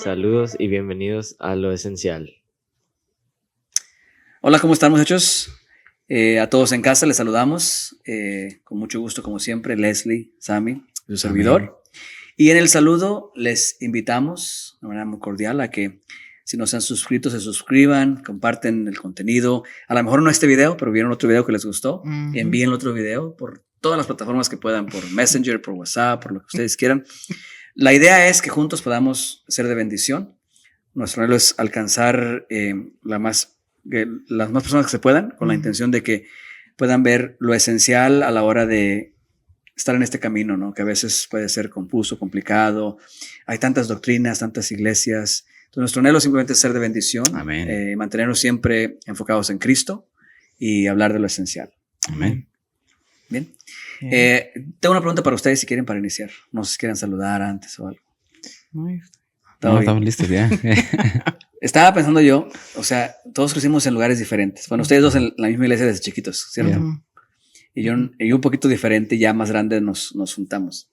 Saludos y bienvenidos a Lo Esencial. Hola, ¿cómo están, muchachos? A todos en casa les saludamos. Con mucho gusto, como siempre, Leslie, Sammy, su servidor. Amén. Y en el saludo les invitamos de manera muy cordial a que, si no se han suscrito, se suscriban, comparten el contenido. A lo mejor no este video, pero vieron otro video que les gustó. Envíen otro video por todas las plataformas que puedan, por Messenger, por WhatsApp, por lo que ustedes quieran. La idea es que juntos podamos ser de bendición. Nuestro anhelo es alcanzar las más personas que se puedan, con la intención de que puedan ver lo esencial a la hora de estar en este camino, ¿no? Que a veces puede ser confuso, complicado. Hay tantas doctrinas, tantas iglesias. Entonces, nuestro anhelo simplemente es ser de bendición. Amén. Mantenernos siempre enfocados en Cristo y hablar de lo esencial. Amén. Bien. Tengo una pregunta para ustedes si quieren para iniciar. No sé si quieren saludar antes o algo. No, estamos listos ya. Estaba pensando yo, o sea, todos crecimos en lugares diferentes. Bueno, ustedes dos en la misma iglesia desde chiquitos, ¿cierto? Yeah. Y yo un poquito diferente, ya más grande nos juntamos.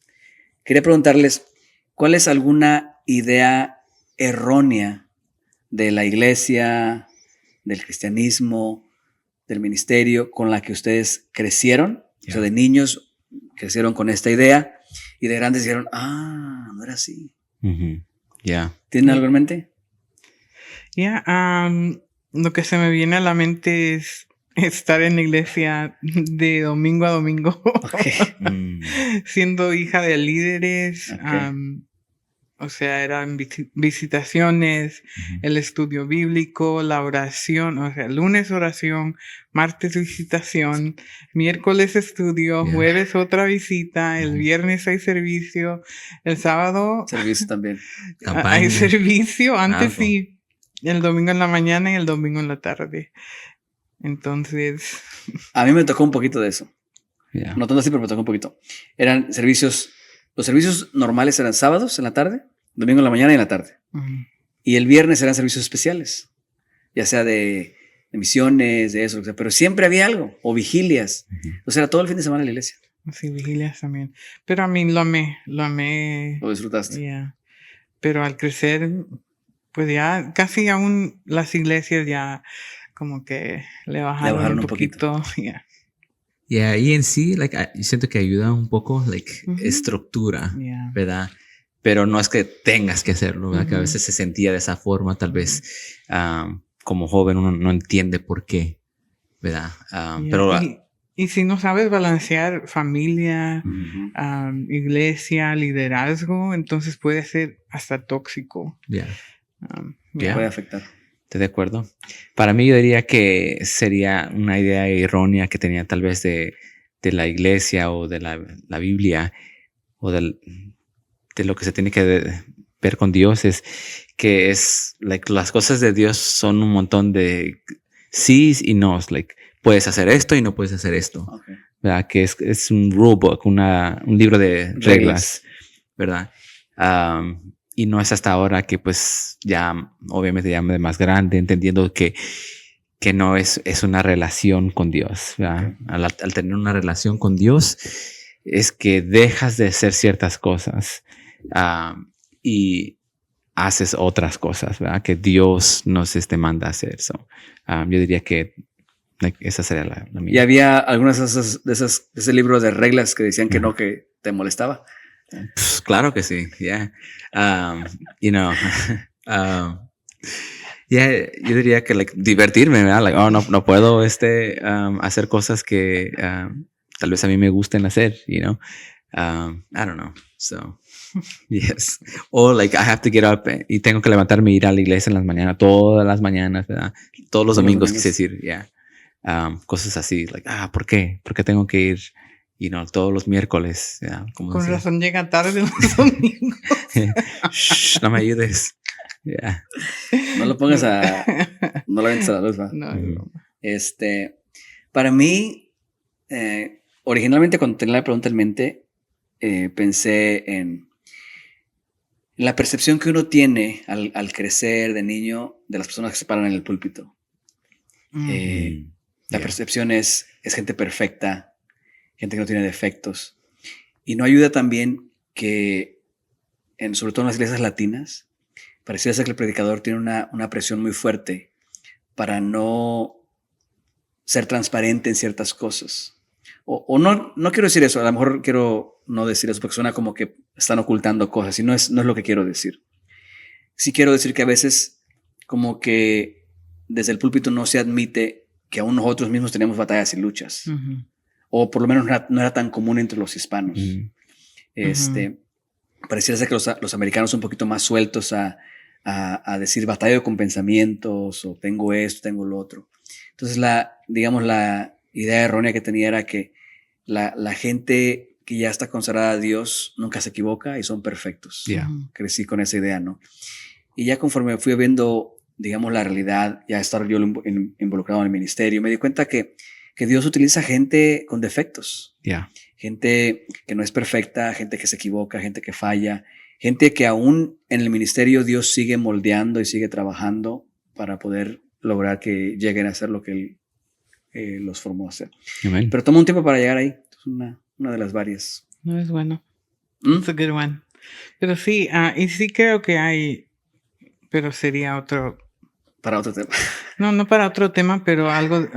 Quería preguntarles, ¿cuál es alguna idea errónea de la iglesia, del cristianismo, del ministerio con la que ustedes crecieron? O sea, de niños crecieron con esta idea y de grandes dijeron, no era así. ¿Tienen algo en mente? Lo que se me viene a la mente es estar en la iglesia de domingo a domingo, siendo hija de líderes. O sea, eran visitaciones, el estudio bíblico, la oración, o sea, lunes oración, martes visitación, miércoles estudio, jueves otra visita, el viernes hay servicio, el sábado servicio también. Hay servicio, antes sí, el domingo en la mañana y el domingo en la tarde. Entonces, a mí me tocó un poquito de eso. No tanto así, pero me tocó un poquito. Eran servicios. Los servicios normales eran sábados en la tarde, domingo en la mañana y en la tarde. Y el viernes eran servicios especiales, ya sea de misiones, de eso, pero siempre había algo, o vigilias. O sea, era todo el fin de semana en la iglesia. Sí, vigilias también. Pero a mí lo amé. Lo disfrutaste. Pero al crecer, pues ya casi aún las iglesias ya como que le bajaron un poquito. Y en sí, yo siento que ayuda un poco, estructura, ¿verdad? Pero no es que tengas que hacerlo, ¿verdad? Que a veces se sentía de esa forma, tal vez como joven uno no entiende por qué, ¿verdad? Pero y si no sabes balancear familia, iglesia, liderazgo, entonces puede ser hasta tóxico. Puede afectar. ¿Estoy de acuerdo? Para mí yo diría que sería una idea errónea que tenía tal vez de la iglesia o de la Biblia o de lo que se tiene que ver con Dios, es que las cosas de Dios son un montón de sís y nos, puedes hacer esto y no puedes hacer esto, ¿verdad? Que es un rulebook, un libro de reglas, ¿verdad? Y no es hasta ahora que pues ya, obviamente ya de más grande, entendiendo que no es una relación con Dios, ¿verdad? Al tener una relación con Dios es que dejas de hacer ciertas cosas y haces otras cosas, ¿verdad? Que Dios nos manda a hacer. Yo diría que esa sería la mía. ¿Y había algunas de ese libro de reglas que decían que no, que te molestaba? Pues, claro que sí, yo diría que divertirme, ¿verdad? No puedo hacer cosas que tal vez a mí me gusten hacer, I don't know. So, yes. O I have to get up y tengo que levantarme e ir a la iglesia en las mañanas, todas las mañanas, ¿verdad? Todos los domingos, quise decir, cosas así, ¿por qué? ¿Por qué tengo que ir? Todos los miércoles. Con razón llega tarde los domingos. Shh, no me ayudes. No lo pongas no lo avientes a la luz, ¿va? No. Para mí, originalmente cuando tenía la pregunta en mente, pensé en la percepción que uno tiene al crecer de niño de las personas que se paran en el púlpito. La percepción es gente perfecta, gente que no tiene defectos. Y no ayuda también que, sobre todo en las iglesias latinas, pareciera ser que el predicador tiene una presión muy fuerte para no ser transparente en ciertas cosas. O no quiero decir eso, a lo mejor quiero no decir eso porque suena como que están ocultando cosas y no es lo que quiero decir. Sí quiero decir que a veces como que desde el púlpito no se admite que aún nosotros mismos tenemos batallas y luchas. O por lo menos no era tan común entre los hispanos. Pareciera ser que los americanos son un poquito más sueltos a decir batallo con pensamientos o tengo esto, tengo lo otro. Entonces la idea errónea que tenía era que la gente que ya está consagrada a Dios nunca se equivoca y son perfectos. Yeah. Crecí con esa idea, ¿no? Y ya conforme fui viendo, digamos, la realidad, ya estar yo involucrado en el ministerio, me di cuenta que Dios utiliza gente con defectos. Yeah. Gente que no es perfecta, gente que se equivoca, gente que falla, gente que aún en el ministerio Dios sigue moldeando y sigue trabajando para poder lograr que lleguen a ser lo que Él los formó a hacer. Amen. Pero toma un tiempo para llegar ahí. Es una de las varias. No es bueno. ¿Mm? It's a good one. Pero sí, y sí creo que hay, pero sería otro. Para otro tema. No para otro tema, pero algo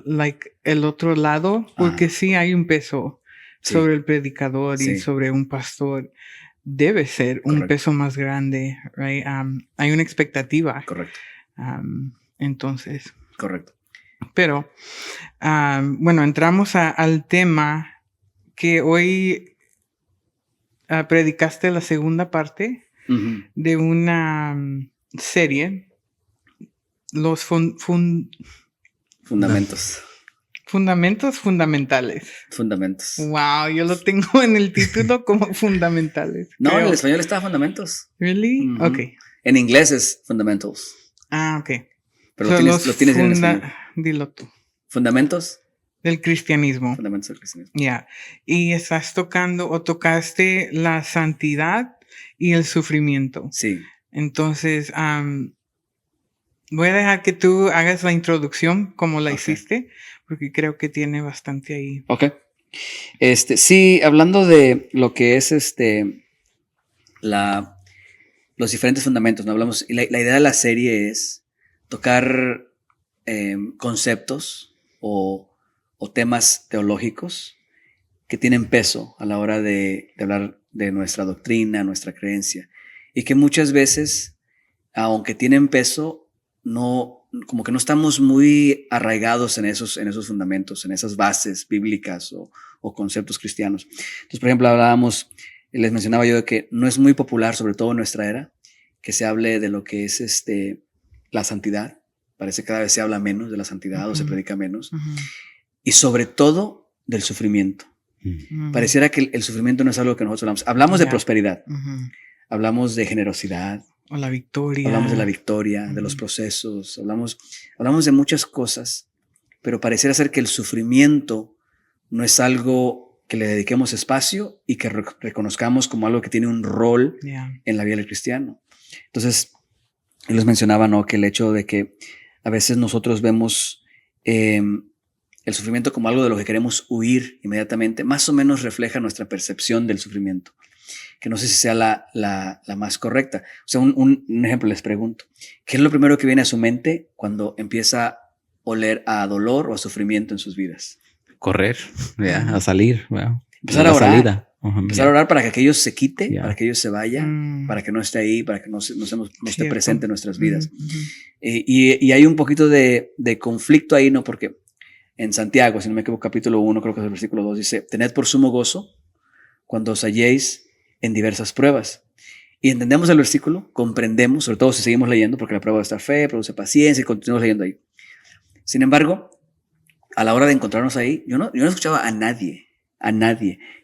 like el otro lado, porque sí hay un peso sobre el predicador y sobre un pastor. Debe ser un peso más grande, right? Hay una expectativa. Correcto. Entonces. Correcto. Pero, bueno, entramos al tema que hoy predicaste la segunda parte de una serie, los fundamentos. Fundamentos fundamentales. Fundamentos. Wow, yo lo tengo en el título como fundamentales. No, creo. en el español está fundamentos. ¿Really? Okay. En inglés es fundamentals. Okay. Pero lo tienes en español. Dilo tú. ¿Fundamentos? Del cristianismo. Fundamentos del cristianismo. Ya. Y estás tocaste la santidad y el sufrimiento. Sí. Entonces, voy a dejar que tú hagas la introducción como la hiciste, porque creo que tiene bastante ahí. Ok. Sí, hablando de lo que es los diferentes fundamentos, ¿no? Hablamos, y la idea de la serie es tocar conceptos o temas teológicos que tienen peso a la hora de hablar de nuestra doctrina, nuestra creencia, y que muchas veces, aunque tienen peso, como que no estamos muy arraigados en esos fundamentos, en esas bases bíblicas o conceptos cristianos. Entonces, por ejemplo, les mencionaba yo de que no es muy popular, sobre todo en nuestra era, que se hable de lo que es la santidad. Parece que cada vez se habla menos de la santidad o se predica menos. Y sobre todo del sufrimiento. Pareciera que el sufrimiento no es algo que nosotros hablamos. Hablamos de prosperidad, hablamos de generosidad, o la victoria. Hablamos de la victoria, de los procesos, hablamos de muchas cosas, pero pareciera ser que el sufrimiento no es algo que le dediquemos espacio y que reconozcamos como algo que tiene un rol en la vida del cristiano. Entonces, yo les mencionaba, ¿no?, que el hecho de que a veces nosotros vemos el sufrimiento como algo de lo que queremos huir inmediatamente, más o menos refleja nuestra percepción del sufrimiento, que no sé si sea la más correcta. O sea, un ejemplo, les pregunto, ¿qué es lo primero que viene a su mente cuando empieza a oler a dolor o a sufrimiento en sus vidas? Correr, a salir. Empezar a orar. Empezar a orar para que aquello se quite, para que aquello se vaya, para que no esté ahí, para que no esté presente en nuestras vidas. Y hay un poquito de conflicto ahí, ¿no? Porque en Santiago, si no me equivoco, capítulo 1, creo que es el versículo 2, dice: tened por sumo gozo cuando os halléis en diversas pruebas. Y entendemos el versículo, comprendemos, sobre todo si seguimos leyendo, porque la prueba de esta fe produce paciencia, y continuamos leyendo ahí. Sin embargo, a la hora de encontrarnos ahí, yo no escuchaba a nadie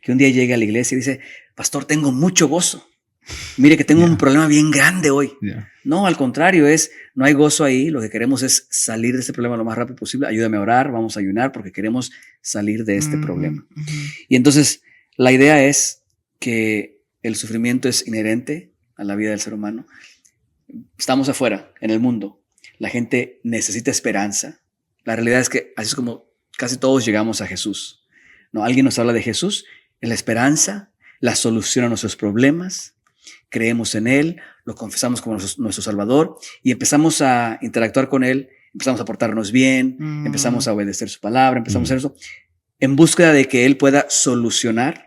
que un día llegue a la iglesia y dice: pastor, tengo mucho gozo. Mire que tengo un problema bien grande hoy. No, al contrario, no hay gozo ahí. Lo que queremos es salir de este problema lo más rápido posible. Ayúdame a orar, vamos a ayunar porque queremos salir de este problema. Y entonces la idea es que el sufrimiento es inherente a la vida del ser humano. Estamos afuera, en el mundo. La gente necesita esperanza. La realidad es que así es como casi todos llegamos a Jesús. ¿No? Alguien nos habla de Jesús, es la esperanza, la solución a nuestros problemas. creemos en Él, lo confesamos como nuestro Salvador y empezamos a interactuar con Él, empezamos a portarnos bien, empezamos a obedecer su palabra, empezamos a hacer eso en búsqueda de que Él pueda solucionar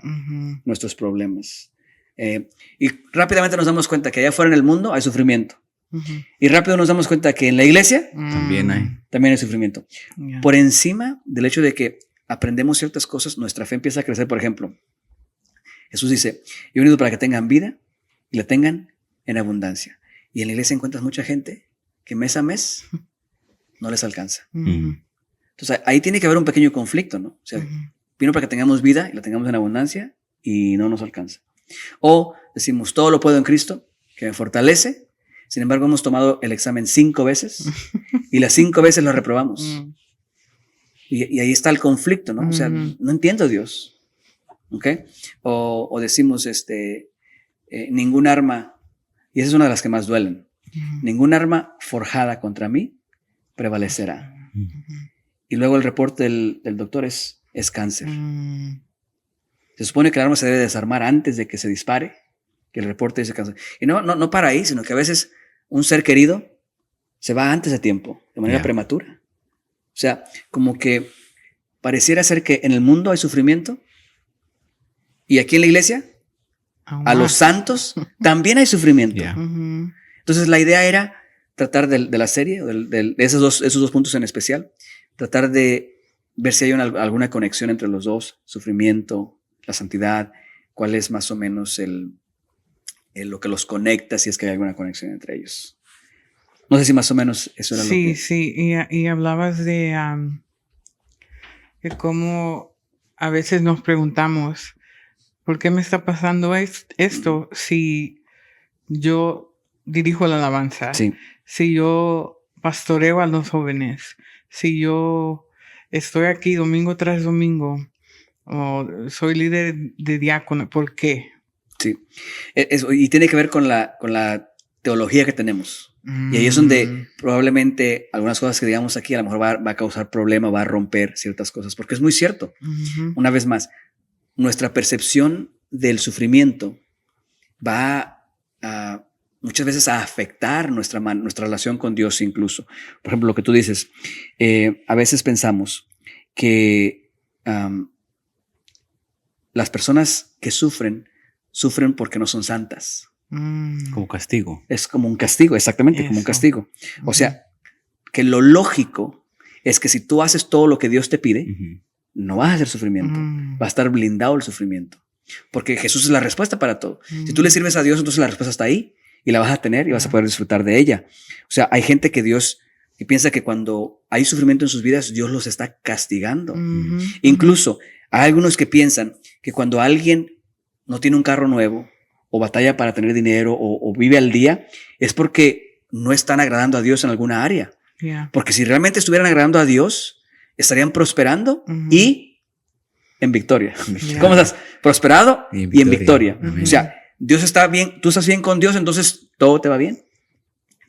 nuestros problemas. Y rápidamente nos damos cuenta que allá afuera en el mundo hay sufrimiento. Y rápido nos damos cuenta que en la iglesia También hay sufrimiento. Yeah. Por encima del hecho de que aprendemos ciertas cosas, nuestra fe empieza a crecer. Por ejemplo, Jesús dice, yo he venido para que tengan vida y la tengan en abundancia. Y en la iglesia encuentras mucha gente que mes a mes no les alcanza. Entonces ahí tiene que haber un pequeño conflicto, ¿no? O sea, vino para que tengamos vida y la tengamos en abundancia y no nos alcanza. O decimos, todo lo puedo en Cristo, que me fortalece. Sin embargo, hemos tomado el examen 5 veces y las 5 veces lo reprobamos. Y ahí está el conflicto, ¿no? O sea, no entiendo a Dios. ¿Ok? O decimos, ningún arma, y esa es una de las que más duelen, ningún arma forjada contra mí prevalecerá. Y luego el reporte del doctor es cáncer. Se supone que el arma se debe desarmar antes de que se dispare, que el reporte dice cáncer. Y no para ahí, sino que a veces un ser querido se va antes de tiempo, de manera prematura. O sea, como que pareciera ser que en el mundo hay sufrimiento y aquí en la iglesia, a los santos, también hay sufrimiento. Entonces la idea era tratar de la serie, de esos dos puntos en especial, tratar de ver si hay alguna conexión entre los dos, sufrimiento, la santidad, cuál es más o menos lo que los conecta, si es que hay alguna conexión entre ellos. No sé si más o menos eso era lo que... Sí, y hablabas de cómo a veces nos preguntamos, ¿por qué me está pasando esto si yo dirijo la alabanza? Sí. Si yo pastoreo a los jóvenes, si yo estoy aquí domingo tras domingo, o soy líder de diácono, ¿por qué? Sí, y tiene que ver con la teología que tenemos. Y ahí es donde probablemente algunas cosas que digamos aquí a lo mejor va a causar problema, va a romper ciertas cosas, porque es muy cierto. Una vez más, nuestra percepción del sufrimiento va muchas veces a afectar nuestra relación con Dios incluso. Por ejemplo, lo que tú dices, a veces pensamos que las personas que sufren porque no son santas. como castigo. Es como un castigo, exactamente, como un castigo. O sea, que lo lógico es que si tú haces todo lo que Dios te pide, no vas a hacer sufrimiento. Va a estar blindado el sufrimiento. Porque Jesús es la respuesta para todo. Si tú le sirves a Dios, entonces la respuesta está ahí y la vas a tener y vas a poder disfrutar de ella. O sea, hay gente que piensa que cuando hay sufrimiento en sus vidas, Dios los está castigando. Incluso hay algunos que piensan que cuando alguien no tiene un carro nuevo o batalla para tener dinero o vive al día, es porque no están agradando a Dios en alguna área. Porque si realmente estuvieran agradando a Dios, estarían prosperando y en victoria. ¿Cómo estás? Prosperado y en victoria. O sea, Dios está bien, tú estás bien con Dios, entonces todo te va bien.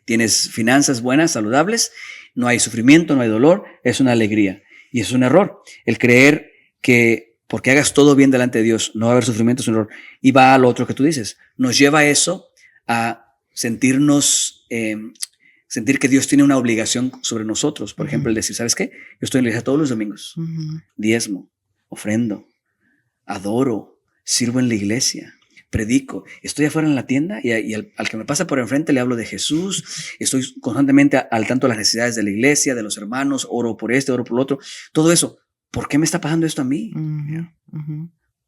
Tienes finanzas buenas, saludables, no hay sufrimiento, no hay dolor, es una alegría. Y es un error el creer que porque hagas todo bien delante de Dios, no va a haber sufrimiento, es un error. Y va a lo otro que tú dices. Nos lleva eso a sentir que Dios tiene una obligación sobre nosotros. Por ejemplo, el decir, ¿sabes qué? Yo estoy en la iglesia todos los domingos. Diezmo, ofrendo, adoro, sirvo en la iglesia, predico. Estoy afuera en la tienda y al que me pasa por enfrente le hablo de Jesús. Estoy constantemente al tanto de las necesidades de la iglesia, de los hermanos. Oro por oro por lo otro. Todo eso. ¿Por qué me está pasando esto a mí?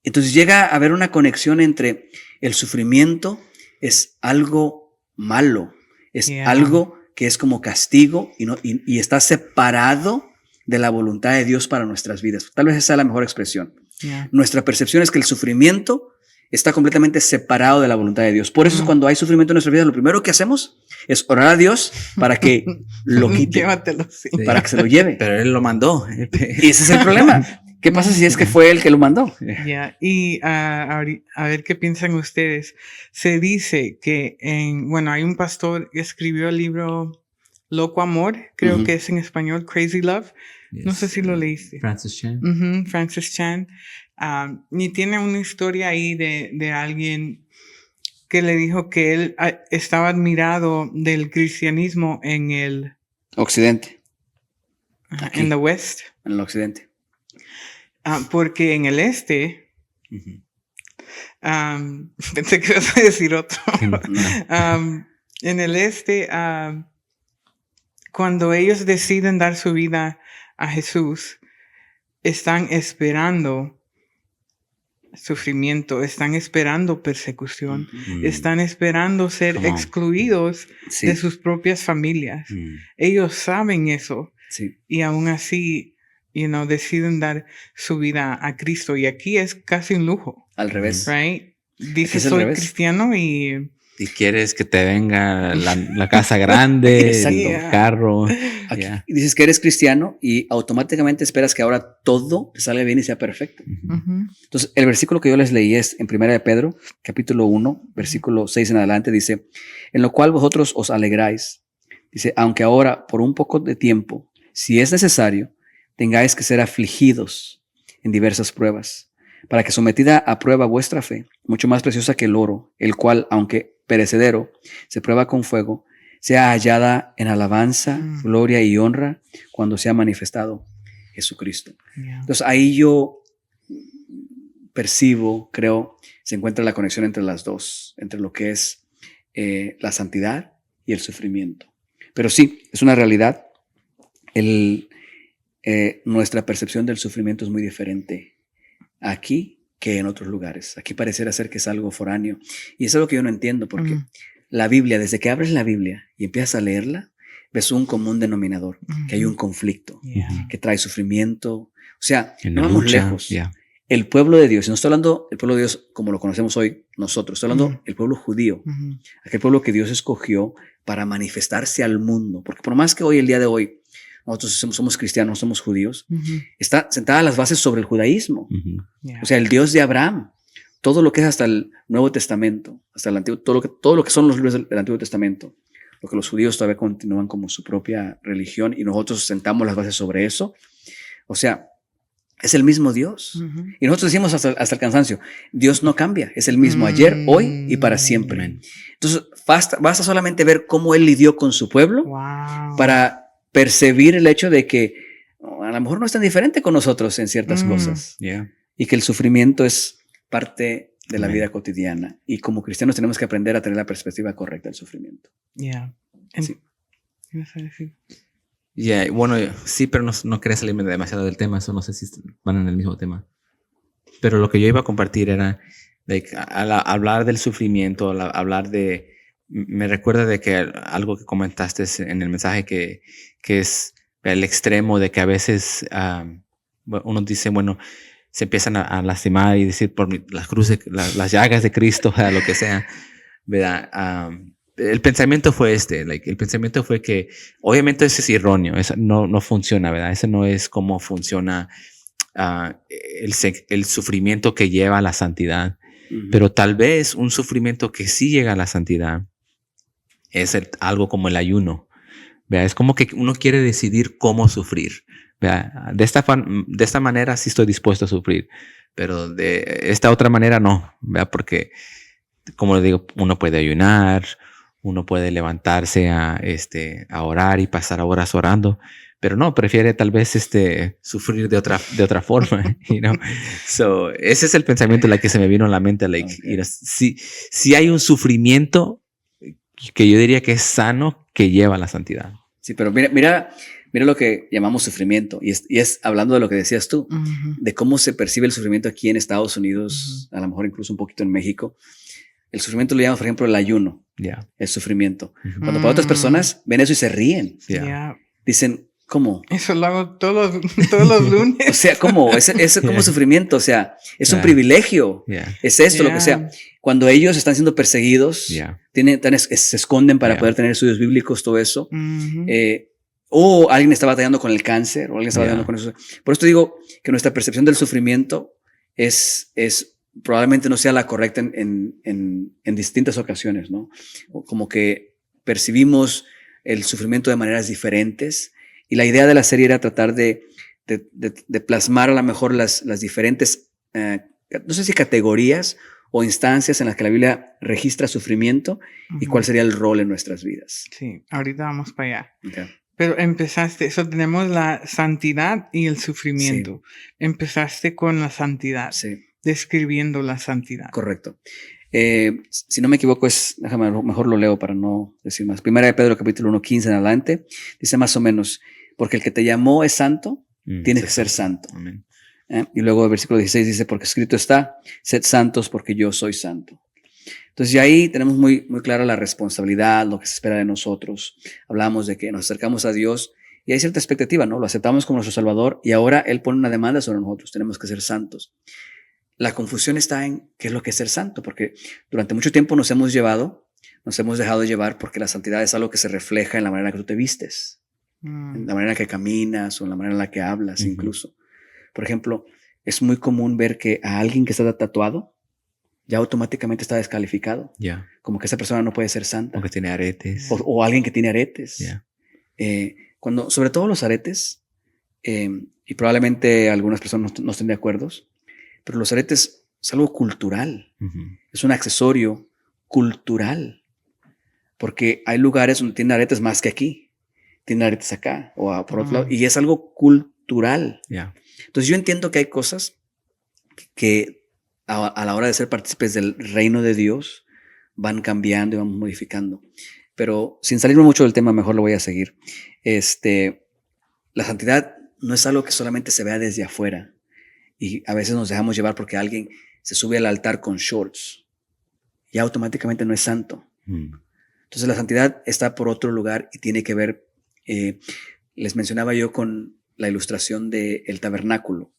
Entonces llega a haber una conexión entre el sufrimiento es algo malo, es algo que es como castigo y está separado de la voluntad de Dios para nuestras vidas. Tal vez esa es la mejor expresión. Nuestra percepción es que el sufrimiento está completamente separado de la voluntad de Dios. Por eso cuando hay sufrimiento en nuestra vida, lo primero que hacemos es orar a Dios para que lo quite. Llévatelo, sí. Para que se lo lleve. Pero Él lo mandó. Y ese es el problema. ¿Qué pasa si es que fue Él que lo mandó? Y a ver qué piensan ustedes. Se dice que hay un pastor que escribió el libro Loco Amor, creo que es en español, Crazy Love. Yes. No sé si lo leíste. Francis Chan. Francis Chan. Y tiene una historia ahí de alguien que le dijo que él estaba admirado del cristianismo en el Occidente. Aquí. en the West, En el occidente. porque en el este, Ujú. pensé que ibas a decir otro. No. En el este, cuando ellos deciden dar su vida a Jesús, están esperando sufrimiento, están esperando persecución, Mm. están esperando ser Come on. excluidos Sí, de sus propias familias. Mm. Ellos saben eso sí. y aún así, deciden dar su vida a Cristo. Y aquí es casi un lujo, Al revés. right? Dice, es al soy revés. cristiano y... Y quieres que te venga la casa grande, Exacto. el carro. Aquí Yeah. dices que eres cristiano y automáticamente esperas que ahora todo te salga bien y sea perfecto. Ujú. Ujú. Entonces, el versículo que yo les leí es en 1 de Pedro, capítulo 1, versículo 6 en adelante, dice, en lo cual vosotros os alegráis. Dice, aunque ahora, por un poco de tiempo, si es necesario, tengáis que ser afligidos en diversas pruebas, para que sometida a prueba vuestra fe, mucho más preciosa que el oro, el cual, aunque perecedero, se prueba con fuego, sea hallada en alabanza, gloria y honra cuando sea manifestado Jesucristo. Yeah. Entonces ahí yo percibo, creo, se encuentra la conexión entre las dos, entre lo que es la santidad y el sufrimiento. Pero sí, es una realidad. Nuestra percepción del sufrimiento es muy diferente aquí que en otros lugares. Aquí pareciera ser que es algo foráneo. Y es algo que yo no entiendo porque la Biblia, desde que abres la Biblia y empiezas a leerla, ves un común denominador, que hay un conflicto, Yeah. que trae sufrimiento. O sea, En no la vamos lucha, lejos. yeah. El pueblo de Dios, y no estoy hablando del pueblo de Dios como lo conocemos hoy nosotros, estoy hablando del pueblo judío, Ujú. aquel pueblo que Dios escogió para manifestarse al mundo. Porque por más que hoy, el día de hoy, nosotros somos cristianos, somos judíos, Ujú. está sentada las bases sobre el judaísmo. Ujú. Yeah. O sea, el Dios de Abraham, todo lo que es hasta el Nuevo Testamento, hasta el Antiguo, todo lo que son los libros del Antiguo Testamento, lo que los judíos todavía continúan como su propia religión y nosotros sentamos las bases sobre eso. O sea, es el mismo Dios. Ujú. Y nosotros decimos hasta el cansancio, Dios no cambia, es el mismo ayer, hoy y para siempre. Amén. Entonces, basta solamente ver cómo Él lidió con su pueblo Wow. para percibir el hecho de que a lo mejor no es tan diferente con nosotros en ciertas cosas Yeah. y que el sufrimiento es parte de la Amén. vida cotidiana. Y como cristianos tenemos que aprender a tener la perspectiva correcta del sufrimiento. Yeah. Sí. ¿Qué ibas a decir? Yeah, bueno, sí, pero no quería salirme demasiado del tema, eso no sé si van en el mismo tema. Pero lo que yo iba a compartir era, al hablar del sufrimiento, hablar de, me recuerda de que algo que comentaste en el mensaje que es el extremo de que a veces uno dice, bueno, se empiezan a lastimar y decir por las cruces, las llagas de Cristo, o sea, lo que sea, ¿verdad? El pensamiento fue el pensamiento fue que obviamente eso es erróneo, eso no funciona, ¿verdad? Eso no es como funciona el sufrimiento que lleva a la santidad, pero tal vez un sufrimiento que sí llega a la santidad es algo como el ayuno, ¿verdad? Es como que uno quiere decidir cómo sufrir, ¿verdad? De esta manera sí estoy dispuesto a sufrir, pero de esta otra manera no, ¿verdad? Porque, como le digo, uno puede ayunar, uno puede levantarse a orar y pasar horas orando, pero no, prefiere tal vez sufrir de otra forma, you know? So, ese es el pensamiento que se me vino a la mente, Okay. you know, si hay un sufrimiento que yo diría que es sano, que lleva a la santidad. Sí, pero mira lo que llamamos sufrimiento. Y es hablando de lo que decías tú, Ujú. de cómo se percibe el sufrimiento aquí en Estados Unidos, a lo mejor incluso un poquito en México. El sufrimiento lo llamamos, por ejemplo, el ayuno, Yeah. el sufrimiento. Ujú. Cuando para otras personas ven eso y se ríen. Yeah. Yeah. Dicen, ¿cómo? Eso lo hago todos los lunes. O sea, ¿cómo? Es como Yeah. sufrimiento. O sea, es un Yeah. privilegio. Yeah. Es esto, lo que Yeah. sea. Cuando ellos están siendo perseguidos, Yeah. se esconden para Yeah. poder tener estudios bíblicos, todo eso. Ujú. O alguien está batallando con el cáncer, o alguien está Yeah. batallando con eso. Por esto digo que nuestra percepción del sufrimiento es probablemente no sea la correcta en distintas ocasiones, ¿no? O como que percibimos el sufrimiento de maneras diferentes. Y la idea de la serie era tratar de plasmar a lo mejor las diferentes, no sé si categorías o instancias en las que la Biblia registra sufrimiento y cuál sería el rol en nuestras vidas. Sí, ahorita vamos para allá. Okay. Pero empezaste, eso tenemos la santidad y el sufrimiento. Empezaste con la santidad, Sí, describiendo la santidad. correcto. Si no me equivoco, déjame, mejor lo leo para no decir más. Primera de Pedro, capítulo 1, 15 en adelante, dice más o menos, porque el que te llamó es santo, tienes que ser santo. Amén. Y luego el versículo 16 dice, porque escrito está, sed santos porque yo soy santo. Entonces, ya ahí tenemos muy, muy clara la responsabilidad, lo que se espera de nosotros. Hablamos de que nos acercamos a Dios y hay cierta expectativa, ¿no? Lo aceptamos como nuestro Salvador y ahora Él pone una demanda sobre nosotros. Tenemos que ser santos. La confusión está en qué es lo que es ser santo, porque durante mucho tiempo nos hemos dejado llevar porque la santidad es algo que se refleja en la manera que tú te vistes, en la manera en que caminas o en la manera en la que hablas incluso. Por ejemplo, es muy común ver que a alguien que está tatuado ya automáticamente está descalificado. Ya. Como que esa persona no puede ser santa. O que tiene aretes. O alguien que tiene aretes. Ya. Sobre todo los aretes, y probablemente algunas personas no estén de acuerdo, pero los aretes es algo cultural. Es un accesorio cultural. Porque hay lugares donde tienen aretes más que aquí. Tienen aretes acá o por otro lado. Y es algo cultural. Ya. Entonces yo entiendo que hay cosas que a la hora de ser partícipes del reino de Dios van cambiando y van modificando. Pero sin salirme mucho del tema, mejor lo voy a seguir. La santidad no es algo que solamente se vea desde afuera. Y a veces nos dejamos llevar porque alguien se sube al altar con shorts. Y automáticamente no es santo. Entonces la santidad está por otro lugar y tiene que ver, les mencionaba yo con la ilustración del tabernáculo.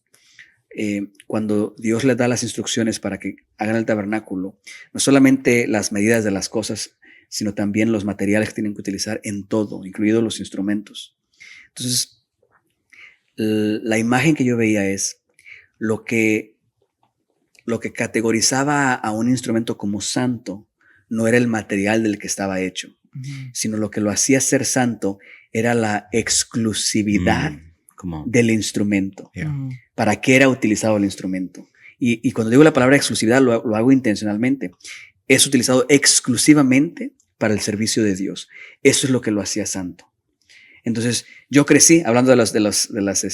Cuando Dios les da las instrucciones para que hagan el tabernáculo, no solamente las medidas de las cosas, sino también los materiales que tienen que utilizar en todo, incluidos los instrumentos. Entonces, la imagen que yo veía es lo que categorizaba a un instrumento como santo no era el material del que estaba hecho, sino lo que lo hacía ser santo era la exclusividad del instrumento. ¿Para qué era utilizado el instrumento? Y cuando digo la palabra exclusividad, lo hago intencionalmente. Es utilizado exclusivamente para el servicio de Dios. Eso es lo que lo hacía santo. Entonces, yo crecí, hablando de las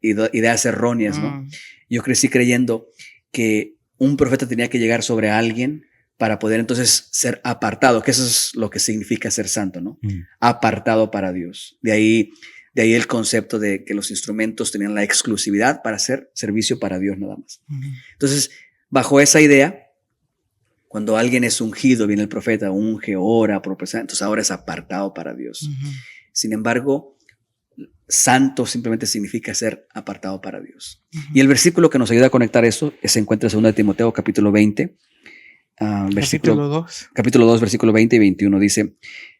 ideas erróneas, ¿no? Yo crecí creyendo que un profeta tenía que llegar sobre alguien para poder entonces ser apartado, que eso es lo que significa ser santo, ¿no? Apartado para Dios. De ahí el concepto de que los instrumentos tenían la exclusividad para hacer servicio para Dios nada más. Entonces, bajo esa idea, cuando alguien es ungido, viene el profeta, unge, ora, entonces ahora es apartado para Dios. Sin embargo, santo simplemente significa ser apartado para Dios. Y el versículo que nos ayuda a conectar eso se encuentra en 2 Timoteo capítulo 20. Capítulo 2, versículo 20 y 21 dice: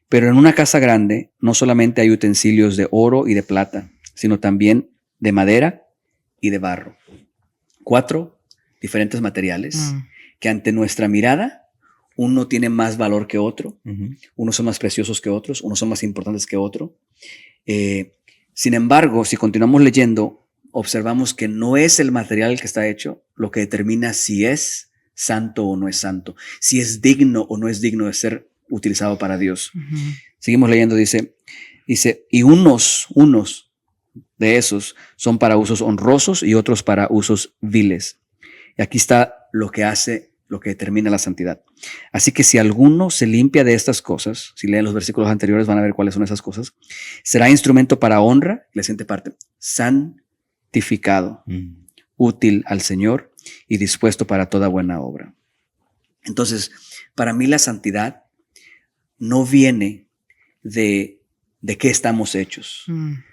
pero en una casa grande no solamente hay utensilios de oro y de plata, sino también de madera y de barro. 4 diferentes materiales que ante nuestra mirada uno tiene más valor que otro, unos son más preciosos que otros, unos son más importantes que otro. Sin embargo, si continuamos leyendo, observamos que no es el material el que está hecho lo que determina si es santo o no es santo, si es digno o no es digno de ser utilizado para Dios. Seguimos leyendo, dice, y unos de esos son para usos honrosos y otros para usos viles. Y aquí está lo que determina la santidad. Así que si alguno se limpia de estas cosas, si leen los versículos anteriores van a ver cuáles son esas cosas, será instrumento para honra, la siguiente parte, santificado, útil al Señor y dispuesto para toda buena obra. Entonces, para mí la santidad no viene de qué estamos hechos,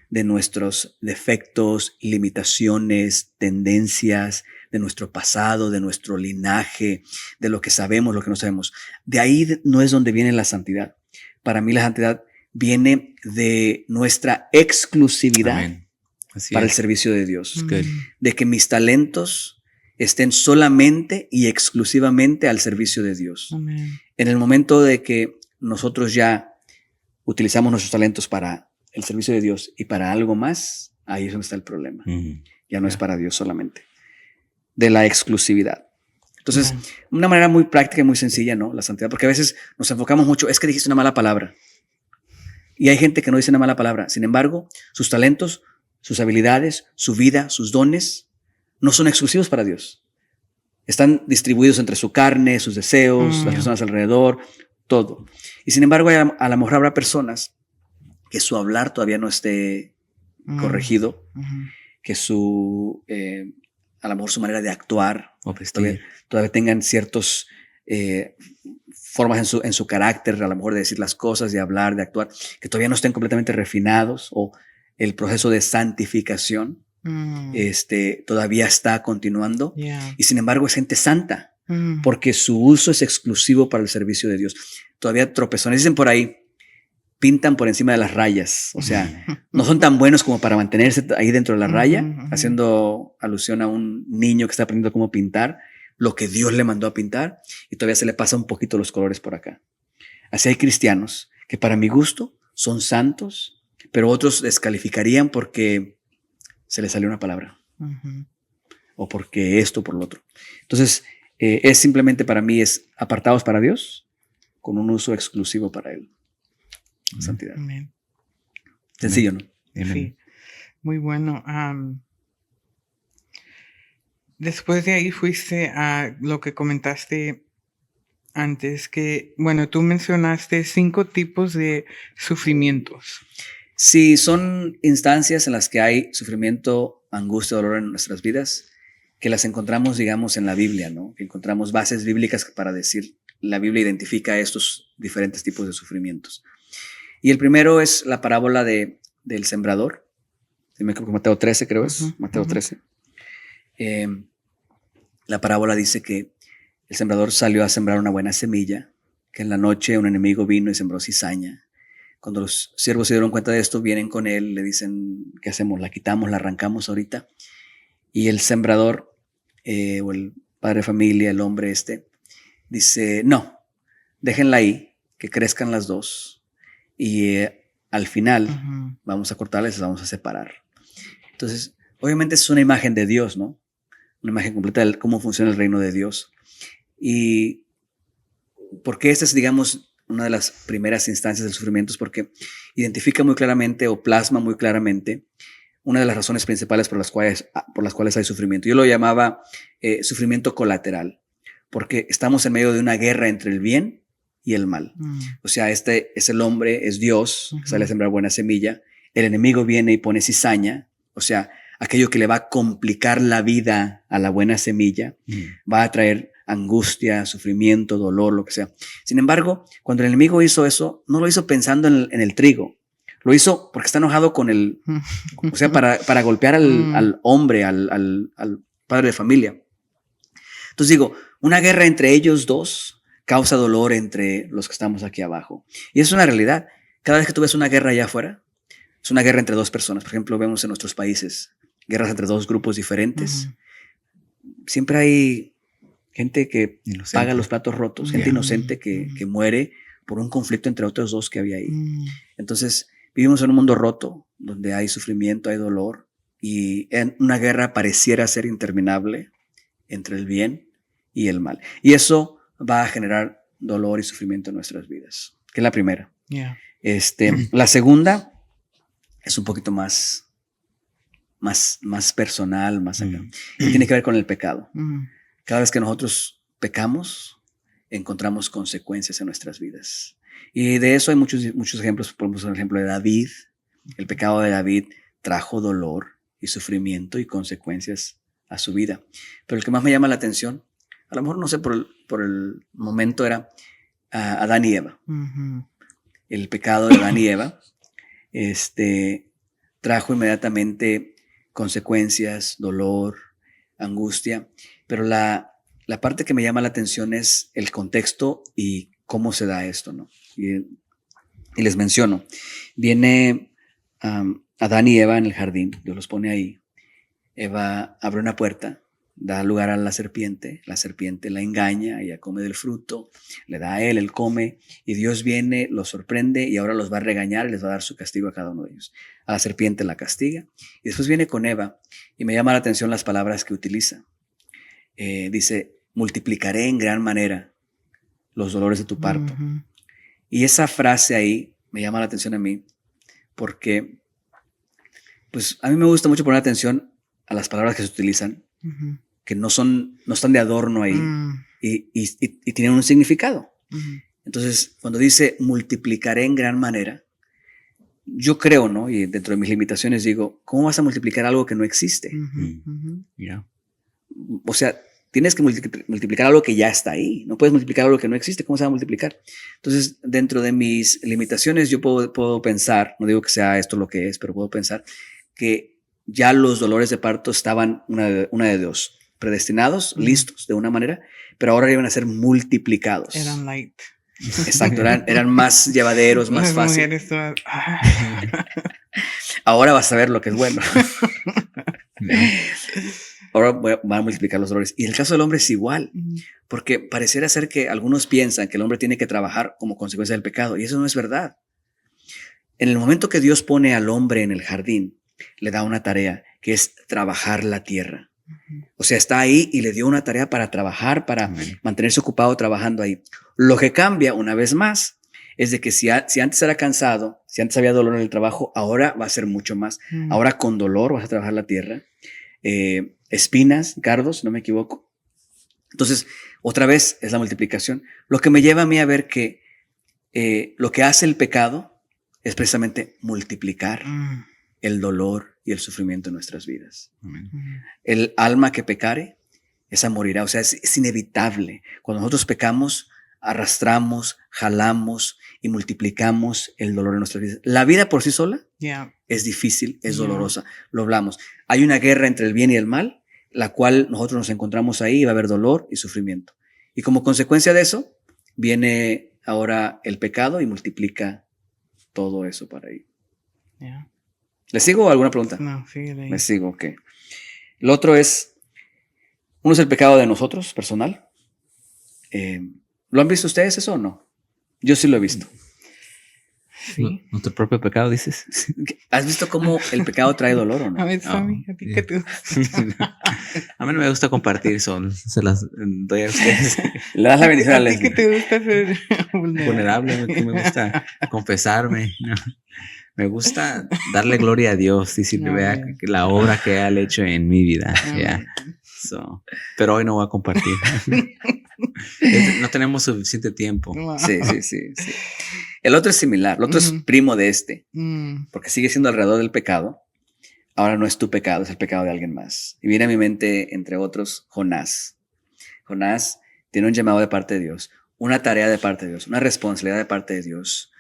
de nuestros defectos, limitaciones, tendencias, de nuestro pasado, de nuestro linaje, de lo que sabemos, lo que no sabemos. De ahí no es donde viene la santidad. Para mí la santidad viene de nuestra exclusividad para el servicio de Dios. De que mis talentos estén solamente y exclusivamente al servicio de Dios. En el momento de que nosotros ya utilizamos nuestros talentos para el servicio de Dios y para algo más, ahí es donde está el problema. Ya no es para Dios solamente. De la exclusividad. Entonces, una manera muy práctica y muy sencilla, ¿no? La santidad, porque a veces nos enfocamos mucho, es que dijiste una mala palabra. Y hay gente que no dice una mala palabra. Sin embargo, sus talentos, sus habilidades, su vida, sus dones, no son exclusivos para Dios. Están distribuidos entre su carne, sus deseos, las personas alrededor, todo. Y sin embargo, a lo mejor habrá personas que su hablar todavía no esté corregido, que a lo mejor su manera de actuar todavía tengan ciertas formas en su carácter, a lo mejor de decir las cosas, de hablar, de actuar, que todavía no estén completamente refinados, o el proceso de santificación todavía está continuando. Y sin embargo es gente santa, porque su uso es exclusivo para el servicio de Dios. Todavía tropezones, dicen por ahí, pintan por encima de las rayas, o sea, no son tan buenos como para mantenerse ahí dentro de la raya, haciendo alusión a un niño que está aprendiendo cómo pintar lo que Dios le mandó a pintar, y todavía se le pasa un poquito los colores por acá. Así hay cristianos que para mi gusto son santos, pero otros descalificarían porque se les salió una palabra, o porque esto, por lo otro. Entonces, es simplemente para mí es apartados para Dios con un uso exclusivo para Él. Santidad. Amén. Sencillo, ¿no? Sí, muy bueno. Después de ahí fuiste a lo que comentaste antes, que, bueno, tú mencionaste 5 tipos de sufrimientos. Sí, son instancias en las que hay sufrimiento, angustia, dolor en nuestras vidas, que las encontramos, digamos, en la Biblia, ¿no? Que encontramos bases bíblicas para decir, la Biblia identifica estos diferentes tipos de sufrimientos. Y el primero es la parábola del sembrador. Mateo 13, creo es. Mateo 13. La parábola dice que el sembrador salió a sembrar una buena semilla, que en la noche un enemigo vino y sembró cizaña. Cuando los siervos se dieron cuenta de esto, vienen con él, le dicen, ¿qué hacemos? ¿La quitamos? ¿La arrancamos ahorita? Y el sembrador, o el padre de familia, el hombre dice, no, déjenla ahí, que crezcan las dos. Y al final vamos a cortarlas y las vamos a separar. Entonces, obviamente es una imagen de Dios, ¿no? Una imagen completa de cómo funciona el reino de Dios. Y porque esta es, digamos, una de las primeras instancias del sufrimiento, es porque identifica muy claramente o plasma muy claramente una de las razones principales por las cuales hay sufrimiento. Yo lo llamaba sufrimiento colateral, porque estamos en medio de una guerra entre el bien y el mal. O sea, es el hombre, es Dios, que sale a sembrar buena semilla. El enemigo viene y pone cizaña, o sea, aquello que le va a complicar la vida a la buena semilla, va a traer angustia, sufrimiento, dolor, lo que sea. Sin embargo, cuando el enemigo hizo eso, no lo hizo pensando en el trigo. Lo hizo porque está enojado con o sea, para golpear al hombre, al padre de familia. Entonces digo, una guerra entre ellos dos causa dolor entre los que estamos aquí abajo. Y es una realidad. Cada vez que tú ves una guerra allá afuera, es una guerra entre dos personas. Por ejemplo, vemos en nuestros países guerras entre dos grupos diferentes. Siempre hay gente que paga los platos rotos, gente inocente que muere por un conflicto entre otros dos que había ahí. Entonces, vivimos en un mundo roto, donde hay sufrimiento, hay dolor, y una guerra pareciera ser interminable entre el bien y el mal. Y eso va a generar dolor y sufrimiento en nuestras vidas, que es la primera. La segunda es un poquito más personal, más acá. Y tiene que ver con el pecado. Cada vez que nosotros pecamos, encontramos consecuencias en nuestras vidas. Y de eso hay muchos ejemplos. Por ejemplo, el ejemplo de David. El pecado de David trajo dolor y sufrimiento y consecuencias a su vida. Pero el que más me llama la atención, a lo mejor no sé por el momento, era Adán y Eva. El pecado de Adán y Eva trajo inmediatamente consecuencias, dolor, angustia. Pero la parte que me llama la atención es el contexto y cómo se da esto, ¿no? Y les menciono. Viene Adán y Eva en el jardín, Dios los pone ahí. Eva abre una puerta, da lugar a la serpiente la engaña, ella come del fruto, le da a él come, y Dios viene, los sorprende y ahora los va a regañar y les va a dar su castigo a cada uno de ellos. A la serpiente la castiga y después viene con Eva y me llama la atención las palabras que utiliza. Dice, multiplicaré en gran manera los dolores de tu parto. Ujú. Y esa frase ahí me llama la atención a mí porque pues a mí me gusta mucho poner atención a las palabras que se utilizan, Ujú. que no están de adorno ahí Mm. y tienen un significado. Ujú. Entonces, cuando dice multiplicaré en gran manera, yo creo, ¿no? Y dentro de mis limitaciones digo, ¿cómo vas a multiplicar algo que no existe? Ujú. Ujú. Yeah. O sea, tienes que multiplicar algo que ya está ahí. No puedes multiplicar algo que no existe. ¿Cómo se va a multiplicar? Entonces, dentro de mis limitaciones, yo puedo pensar, no digo que sea esto lo que es, pero puedo pensar que ya los dolores de parto estaban una de dos, predestinados, listos de una manera, pero ahora iban a ser multiplicados. Eran light. Exacto, eran más llevaderos, más Las fáciles. mujeres todas. Ahora vas a ver lo que es bueno. Ahora van a multiplicar los dolores. Y el caso del hombre es igual, Ujú. porque pareciera ser que algunos piensan que el hombre tiene que trabajar como consecuencia del pecado, y eso no es verdad. En el momento que Dios pone al hombre en el jardín, le da una tarea, que es trabajar la tierra. O sea, está ahí y le dio una tarea para trabajar, para Amén. mantenerse ocupado trabajando ahí. Lo que cambia, una vez más, es de que si antes era cansado, si antes había dolor en el trabajo, ahora va a ser mucho más. Mm. Ahora con dolor vas a trabajar la tierra. Espinas, cardos, si no me equivoco. Entonces, otra vez es la multiplicación. Lo que me lleva a mí a ver que lo que hace el pecado es precisamente multiplicar Mm. el dolor y el sufrimiento en nuestras vidas. Amén. Ujú. El alma que pecare, esa morirá. O sea, es inevitable. Cuando nosotros pecamos, arrastramos, jalamos y multiplicamos el dolor en nuestras vidas. La vida por sí sola Yeah. es difícil, es Ya. dolorosa. Lo hablamos. Hay una guerra entre el bien y el mal, la cual nosotros nos encontramos ahí y va a haber dolor y sufrimiento. Y como consecuencia de eso, viene ahora el pecado y multiplica todo eso para ahí. Yeah. ¿Les sigo alguna pregunta? No, sí, de ahí. Les sigo, ok. Lo otro es, uno es el pecado de nosotros, personal. ¿Lo han visto ustedes eso o no? Yo sí lo he visto. Sí. ¿Nuestro propio pecado dices? ¿Has visto cómo el pecado trae dolor o A no? ver, Sammy, ¿a ti qué te A mí no me gusta compartir, se las doy a ustedes. Le das la bendición a ¿A ti qué Leslie. te gusta ser Vulnerable, me gusta confesarme. ¿no? Me gusta darle gloria a Dios y decirle, vea Amén. la obra que Él ha hecho en mi vida. Amén. Yeah. Pero hoy no voy a compartir. No tenemos suficiente tiempo. Wow. Sí. El otro es similar. El otro es Ujú. primo de este, Mm. porque sigue siendo alrededor del pecado. Ahora no es tu pecado, es el pecado de alguien más. Y viene a mi mente, entre otros, Jonás. Jonás tiene un llamado de parte de Dios, una tarea de parte de Dios, una responsabilidad de parte de Dios,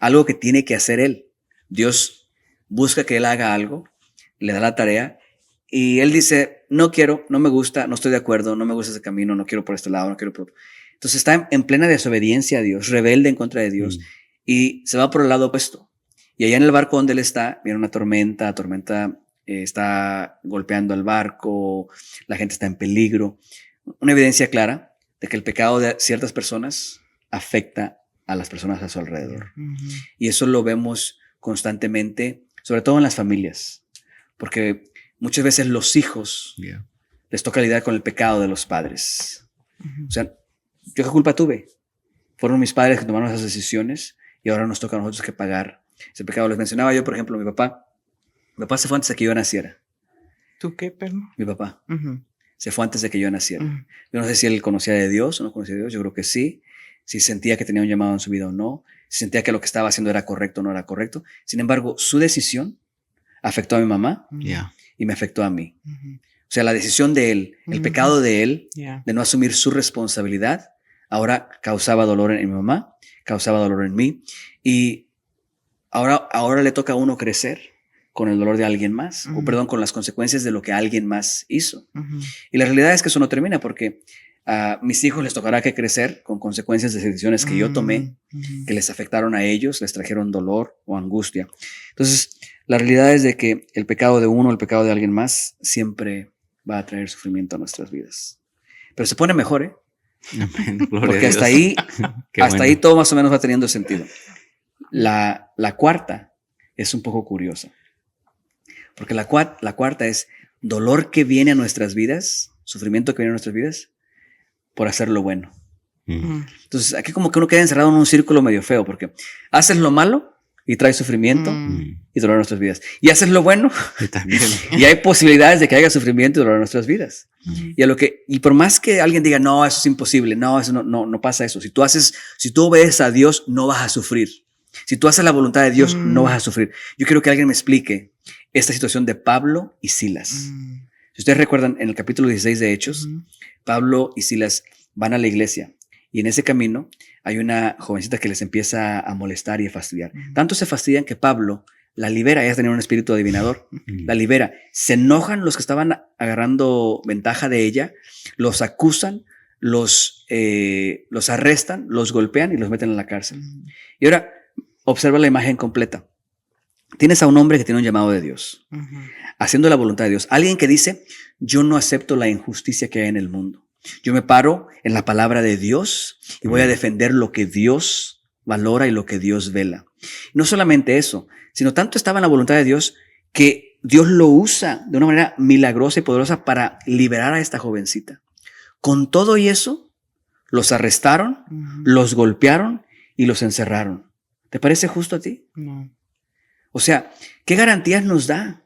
algo que tiene que hacer él. Dios busca que él haga algo, le da la tarea y él dice, no quiero, no me gusta, no estoy de acuerdo, no me gusta ese camino, no quiero por este lado, no quiero por otro. Entonces está en plena desobediencia a Dios, rebelde en contra de Dios y se va por el lado opuesto. Y allá en el barco donde él está, viene una tormenta, está golpeando el barco, la gente está en peligro. Una evidencia clara de que el pecado de ciertas personas afecta a las personas a su alrededor. Ujú. Y eso lo vemos constantemente, sobre todo en las familias, porque muchas veces los hijos Yeah. les toca lidiar con el pecado de los padres. Ujú. O sea, ¿yo qué culpa tuve? Fueron mis padres que tomaron esas decisiones y ahora nos toca a nosotros que pagar ese pecado. Les mencionaba yo, por ejemplo, mi papá. Mi papá se fue antes de que yo naciera. ¿Tú qué, perdón? Mi papá Ujú. se fue antes de que yo naciera. Ujú. Yo no sé si él conocía de Dios o no conocía de Dios. Yo creo que sí. Si sentía que tenía un llamado en su vida o no. Si sentía que lo que estaba haciendo era correcto o no era correcto. Sin embargo, su decisión afectó a mi mamá Yeah. y me afectó a mí. Ujú. O sea, la decisión de él, el Ujú. pecado de él, Yeah. de no asumir su responsabilidad, ahora causaba dolor en mi mamá, causaba dolor en mí. Y ahora le toca a uno crecer con el dolor de alguien más, o Ujú. perdón, con las consecuencias de lo que alguien más hizo. Ujú. Y la realidad es que eso no termina porque a mis hijos les tocará que crecer con consecuencias de decisiones que yo tomé, Ujú. que les afectaron a ellos, les trajeron dolor o angustia. Entonces, la realidad es de que el pecado de uno, el pecado de alguien más, siempre va a traer sufrimiento a nuestras vidas. Pero se pone mejor, ¿eh? Amén. Gloria a Porque Dios. hasta ahí, Qué hasta bueno. ahí todo más o menos va teniendo sentido. La cuarta es un poco curiosa. Porque la cuarta es dolor que viene a nuestras vidas, sufrimiento que viene a nuestras vidas, por hacer lo bueno. Mm. Entonces, aquí como que uno queda encerrado en un círculo medio feo, porque haces lo malo y trae sufrimiento y dolor a nuestras vidas. Y haces lo bueno Y también. y hay posibilidades de que haya sufrimiento y dolor en nuestras vidas. Y por más que alguien diga, no, eso es imposible, no, eso no pasa eso. Si tú obedeces a Dios, no vas a sufrir. Si tú haces la voluntad de Dios, no vas a sufrir. Yo quiero que alguien me explique esta situación de Pablo y Silas. Si ustedes recuerdan, en el capítulo 16 de Hechos, Pablo y Silas van a la iglesia y en ese camino hay una jovencita que les empieza a molestar y a fastidiar. Tanto se fastidian que Pablo la libera. Ella tenía un espíritu adivinador. La libera. Se enojan los que estaban agarrando ventaja de ella, los acusan, los arrestan, los golpean y los meten en la cárcel. Y ahora observa la imagen completa. Tienes a un hombre que tiene un llamado de Dios, haciendo la voluntad de Dios. Alguien que dice, yo no acepto la injusticia que hay en el mundo. Yo me paro en la palabra de Dios y voy a defender lo que Dios valora y lo que Dios vela. No solamente eso, sino tanto estaba en la voluntad de Dios que Dios lo usa de una manera milagrosa y poderosa para liberar a esta jovencita. Con todo y eso, los arrestaron, los golpearon y los encerraron. ¿Te parece justo a ti? No. O sea, ¿qué garantías nos da?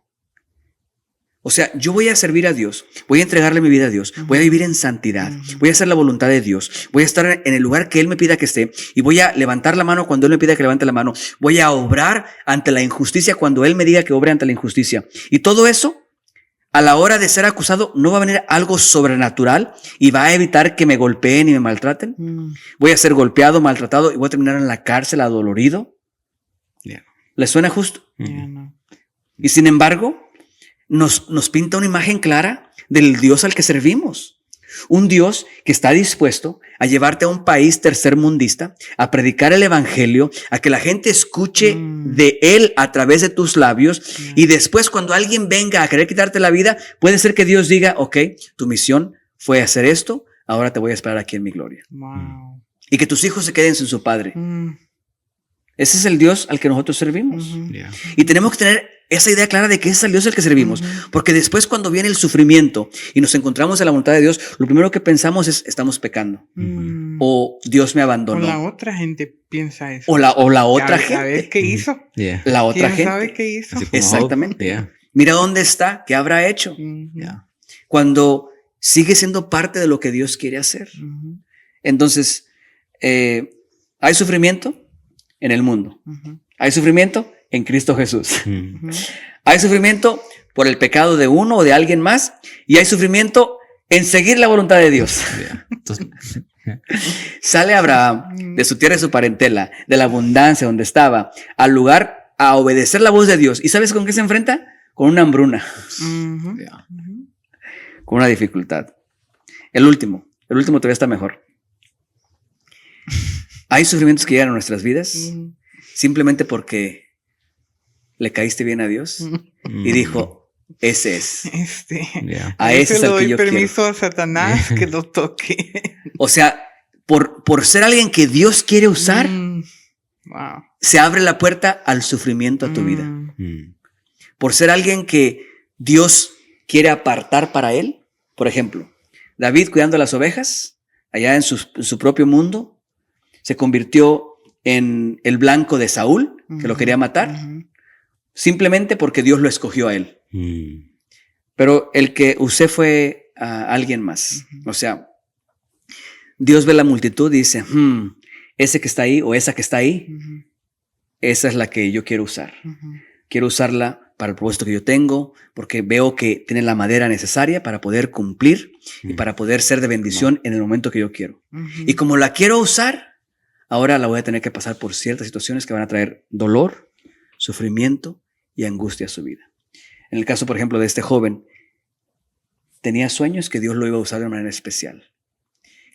O sea, yo voy a servir a Dios, voy a entregarle mi vida a Dios, voy a vivir en santidad, voy a hacer la voluntad de Dios, voy a estar en el lugar que Él me pida que esté y voy a levantar la mano cuando Él me pida que levante la mano, voy a obrar ante la injusticia cuando Él me diga que obre ante la injusticia. Y todo eso, a la hora de ser acusado, no va a venir algo sobrenatural y va a evitar que me golpeen y me maltraten. Voy a ser golpeado, maltratado y voy a terminar en la cárcel adolorido. Yeah. ¿Les suena justo? No. Y sin embargo, nos pinta una imagen clara del Dios al que servimos. Un Dios que está dispuesto a llevarte a un país tercermundista, a predicar el evangelio, a que la gente escuche de Él a través de tus labios. Y después cuando alguien venga a querer quitarte la vida, puede ser que Dios diga, ok, tu misión fue hacer esto, ahora te voy a esperar aquí en mi gloria. Wow. Y que tus hijos se queden sin su padre. Ese es el Dios al que nosotros servimos. Yeah. Y tenemos que tener esa idea clara de que ese es el Dios al que servimos. Porque después cuando viene el sufrimiento y nos encontramos en la voluntad de Dios, lo primero que pensamos es, estamos pecando. O Dios me abandonó. O la otra gente piensa eso. O la otra A gente. ver qué hizo. Yeah. La otra ¿Quién gente. sabe qué hizo? Así como Exactamente. Job. Yeah. Mira dónde está, qué habrá hecho. Yeah. Cuando sigue siendo parte de lo que Dios quiere hacer. Entonces, hay sufrimiento en el mundo. Hay sufrimiento en Cristo Jesús. Hay sufrimiento por el pecado de uno o de alguien más. Y hay sufrimiento en seguir la voluntad de Dios. Yeah. Entonces, Sale Abraham de su tierra y su parentela, de la abundancia donde estaba, al lugar a obedecer la voz de Dios. ¿Y sabes con qué se enfrenta? Con una hambruna, yeah. con una dificultad. El último todavía está mejor. Hay sufrimientos que llegan a nuestras vidas simplemente porque le caíste bien a Dios y dijo, ese es. Yeah. A ese es le el que doy yo permiso a Satanás que lo toque. O sea, por ser alguien que Dios quiere usar, Wow. se abre la puerta al sufrimiento a tu vida. Por ser alguien que Dios quiere apartar para Él. Por ejemplo, David cuidando las ovejas, allá en su propio mundo, se convirtió en el blanco de Saúl, que lo quería matar, simplemente porque Dios lo escogió a él. Pero el que usé fue a alguien más. O sea, Dios ve la multitud y dice, ese que está ahí o esa que está ahí, esa es la que yo quiero usar. Quiero usarla para el propósito que yo tengo, porque veo que tiene la madera necesaria para poder cumplir y para poder ser de bendición en el momento que yo quiero. Y como la quiero usar, ahora la voy a tener que pasar por ciertas situaciones que van a traer dolor, sufrimiento y angustia a su vida. En el caso, por ejemplo, de este joven, tenía sueños que Dios lo iba a usar de manera especial,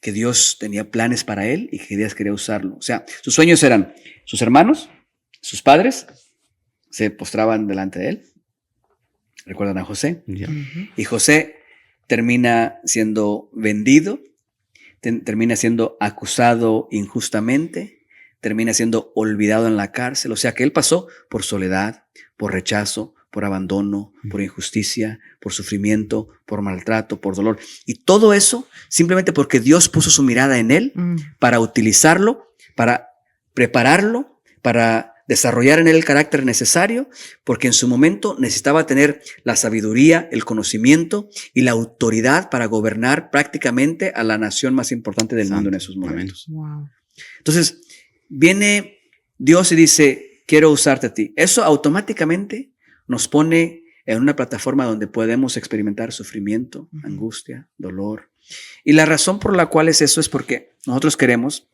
que Dios tenía planes para él y que Dios quería usarlo. O sea, sus sueños eran sus hermanos, sus padres, se postraban delante de él. ¿Recuerdan a José? Y José termina siendo vendido, termina siendo acusado injustamente, termina siendo olvidado en la cárcel. O sea que él pasó por soledad, por rechazo, por abandono, por injusticia, por sufrimiento, por maltrato, por dolor. Y todo eso simplemente porque Dios puso su mirada en él para utilizarlo, para prepararlo, para desarrollar en él el carácter necesario, porque en su momento necesitaba tener la sabiduría, el conocimiento y la autoridad para gobernar prácticamente a la nación más importante del mundo en esos momentos. Wow. Entonces, viene Dios y dice, quiero usarte a ti. Eso automáticamente nos pone en una plataforma donde podemos experimentar sufrimiento, angustia, dolor. Y la razón por la cual es eso es porque nosotros queremos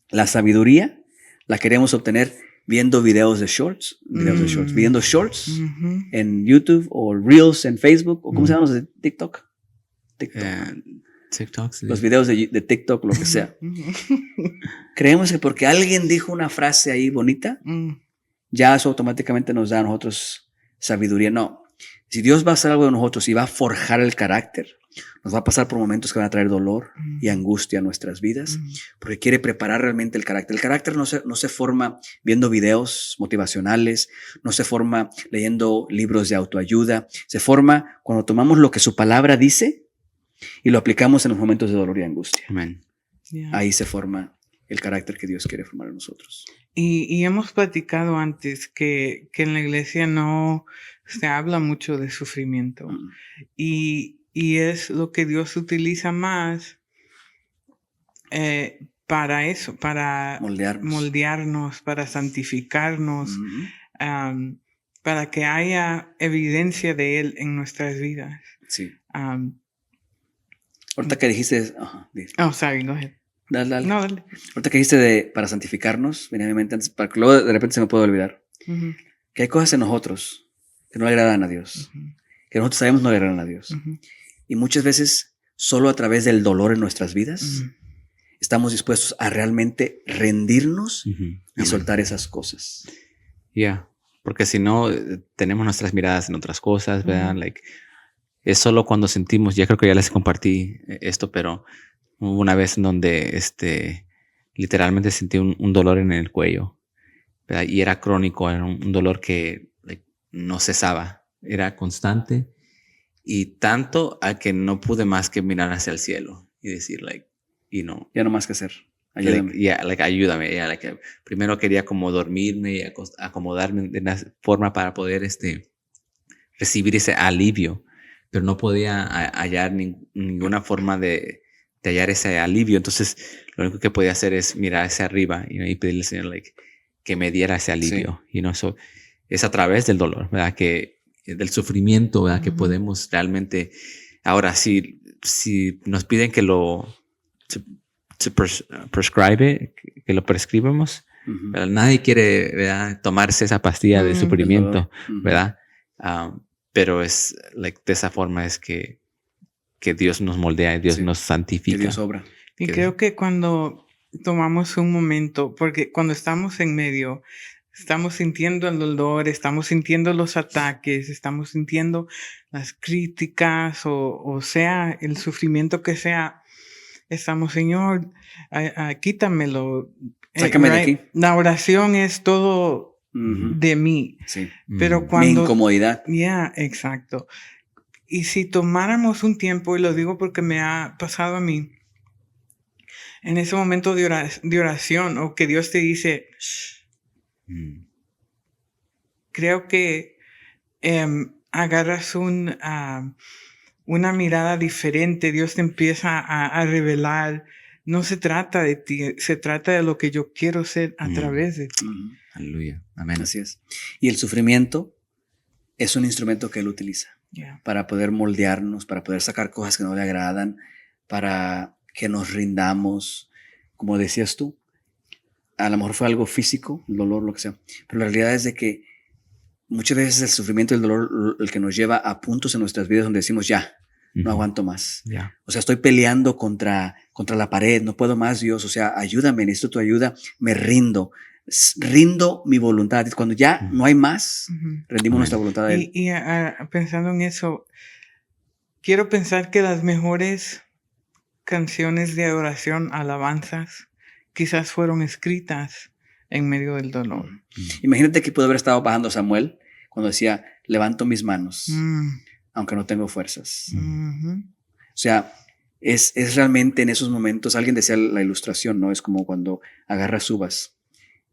la sabiduría, la queremos obtener viendo videos de shorts, viendo shorts en YouTube o Reels en Facebook, o ¿cómo se llaman los de TikTok? TikTok, sí. Los videos de TikTok, lo que sea. Creemos que porque alguien dijo una frase ahí bonita, ya eso automáticamente nos da a nosotros sabiduría. No. Si Dios va a hacer algo de nosotros y va a forjar el carácter, nos va a pasar por momentos que van a traer dolor y angustia a nuestras vidas, porque quiere preparar realmente el carácter. El carácter no se forma viendo videos motivacionales, no se forma leyendo libros de autoayuda, se forma cuando tomamos lo que su palabra dice y lo aplicamos en los momentos de dolor y angustia. Amén. Yeah. Ahí se forma el carácter que Dios quiere formar en nosotros. Y hemos platicado antes que en la iglesia no se habla mucho de sufrimiento. Y es lo que Dios utiliza más para eso, para moldearnos, para santificarnos, para que haya evidencia de Él en nuestras vidas. Sí. Ahorita que dijiste... sorry, go ahead. Dale. No, dale. Ahorita que dijiste para santificarnos, venía a mi mente antes, para que luego de repente se me puede olvidar. Que hay cosas en nosotros que no le agradan a Dios. Que nosotros sabemos no le agradan a Dios. Y muchas veces, solo a través del dolor en nuestras vidas, estamos dispuestos a realmente rendirnos y soltar esas cosas. Porque si no, tenemos nuestras miradas en otras cosas, ¿verdad? Es solo cuando sentimos, ya creo que ya les compartí esto, pero hubo una vez en donde literalmente sentí un dolor en el cuello, ¿verdad? Y era crónico, era un dolor que no cesaba, era constante y tanto a que no pude más que mirar hacia el cielo y decir, ya no más que hacer. Ayúdame. Ayúdame. Primero quería como dormirme y acomodarme de una forma para poder recibir ese alivio, pero no podía hallar ninguna forma de hallar ese alivio. Entonces, lo único que podía hacer es mirar hacia arriba y pedirle al Señor que me diera ese alivio. Sí. Eso es a través del dolor, ¿verdad? Del sufrimiento, ¿verdad? Que podemos realmente... Ahora, si nos piden que lo que lo prescribamos, ¿verdad? Nadie quiere, ¿verdad? Tomarse esa pastilla de sufrimiento, ¿verdad? Pero es de esa forma es que Dios nos moldea y Dios nos santifica. Que Dios obra. Y creo que cuando tomamos un momento, porque cuando estamos en medio, estamos sintiendo el dolor, estamos sintiendo los ataques, estamos sintiendo las críticas o sea, el sufrimiento que sea, estamos, Señor, quítamelo. Sácame de aquí. La oración es todo de mí. Sí. Pero cuando... Mi incomodidad. Exacto. Y si tomáramos un tiempo, y lo digo porque me ha pasado a mí, en ese momento de oración, o que Dios te dice, creo que agarras una mirada diferente, Dios te empieza a revelar, no se trata de ti, se trata de lo que yo quiero ser a través de ti. Aleluya. Amén. Así es. Y el sufrimiento es un instrumento que Él utiliza para poder moldearnos, para poder sacar cosas que no le agradan, para que nos rindamos. Como decías tú, a lo mejor fue algo físico, el dolor, lo que sea, pero la realidad es de que muchas veces el sufrimiento y el dolor el que nos lleva a puntos en nuestras vidas donde decimos no aguanto más. O sea, estoy peleando contra la pared, no puedo más, Dios, o sea, ayúdame, necesito tu ayuda, me rindo mi voluntad. Cuando ya no hay más, rendimos nuestra voluntad a Él. Y pensando en eso, quiero pensar que las mejores canciones de adoración, alabanzas, quizás fueron escritas en medio del dolor. Imagínate que pudo haber estado bajando Samuel cuando decía, levanto mis manos aunque no tengo fuerzas. Ujú. O sea, es realmente en esos momentos, alguien decía la ilustración, ¿no? Es como cuando agarras uvas.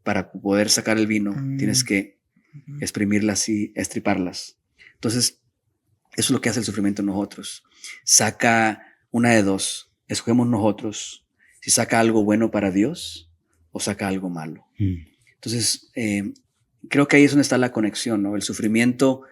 Para poder sacar el vino, tienes que Ujú. exprimirlas y estriparlas. Entonces, eso es lo que hace el sufrimiento en nosotros. Saca una de dos. Escogemos nosotros si saca algo bueno para Dios o saca algo malo. Entonces, creo que ahí es donde está la conexión, ¿no? El sufrimiento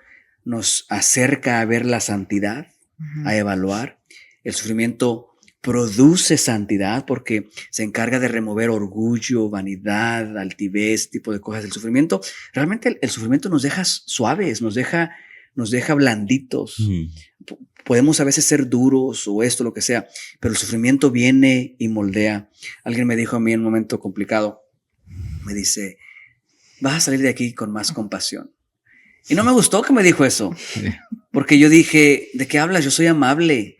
nos acerca a ver la santidad, Ujú. a evaluar. El sufrimiento produce santidad porque se encarga de remover orgullo, vanidad, altivez, tipo de cosas. El sufrimiento, realmente el sufrimiento nos deja suaves, nos deja blanditos. Podemos a veces ser duros o esto, lo que sea, pero el sufrimiento viene y moldea. Alguien me dijo a mí en un momento complicado, me dice, vas a salir de aquí con más compasión. Y no me gustó que me dijo eso, porque yo dije, ¿de qué hablas? Yo soy amable,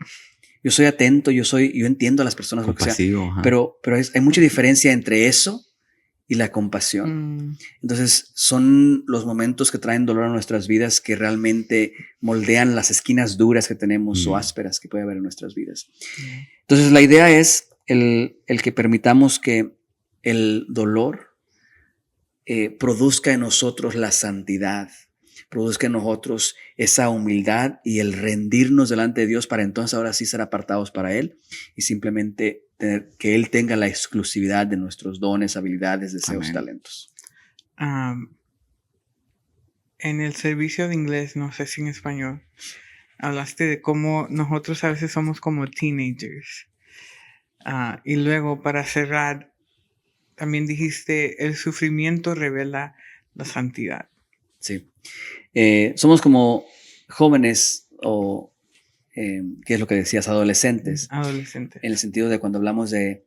yo soy atento, yo entiendo a las personas, lo que sea. Compasivo, ajá. Pero hay mucha diferencia entre eso y la compasión. Entonces son los momentos que traen dolor a nuestras vidas que realmente moldean las esquinas duras que tenemos o ásperas que puede haber en nuestras vidas. Entonces la idea es el que permitamos que el dolor produzca en nosotros la santidad, produzca en nosotros esa humildad y el rendirnos delante de Dios para entonces ahora sí ser apartados para Él y simplemente que Él tenga la exclusividad de nuestros dones, habilidades, deseos, Amén. talentos. En el servicio de inglés, no sé si en español, hablaste de cómo nosotros a veces somos como teenagers. Y luego, para cerrar, también dijiste, el sufrimiento revela la santidad. Sí. Somos como jóvenes o, ¿qué es lo que decías? Adolescentes. Adolescentes. En el sentido de cuando hablamos de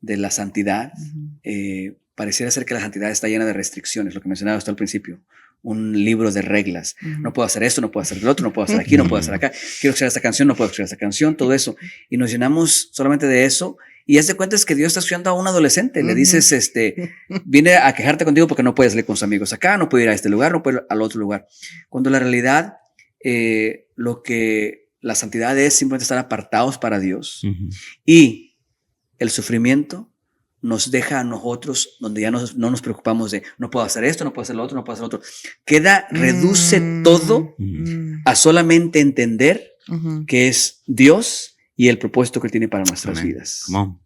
la santidad, Ujú. pareciera ser que la santidad está llena de restricciones, lo que mencionaba hasta al principio. Un libro de reglas. Ujú. No puedo hacer esto, no puedo hacer lo otro, no puedo hacer aquí, no puedo hacer acá. Quiero escuchar esta canción, no puedo escuchar esta canción, todo eso. Y nos llenamos solamente de eso. Y haz de cuenta es que Dios está escuchando a un adolescente. Le dices, viene a quejarte contigo porque no puedes salir con sus amigos acá, no puede ir a este lugar, no puede ir al otro lugar. Cuando la realidad, lo que la santidad es simplemente estar apartados para Dios. Y el sufrimiento nos deja a nosotros donde ya no nos preocupamos de no puedo hacer esto, no puedo hacer lo otro, no puedo hacer lo otro. Reduce todo a solamente entender que es Dios y el propósito que Él tiene para nuestras Amén. vidas. Come on.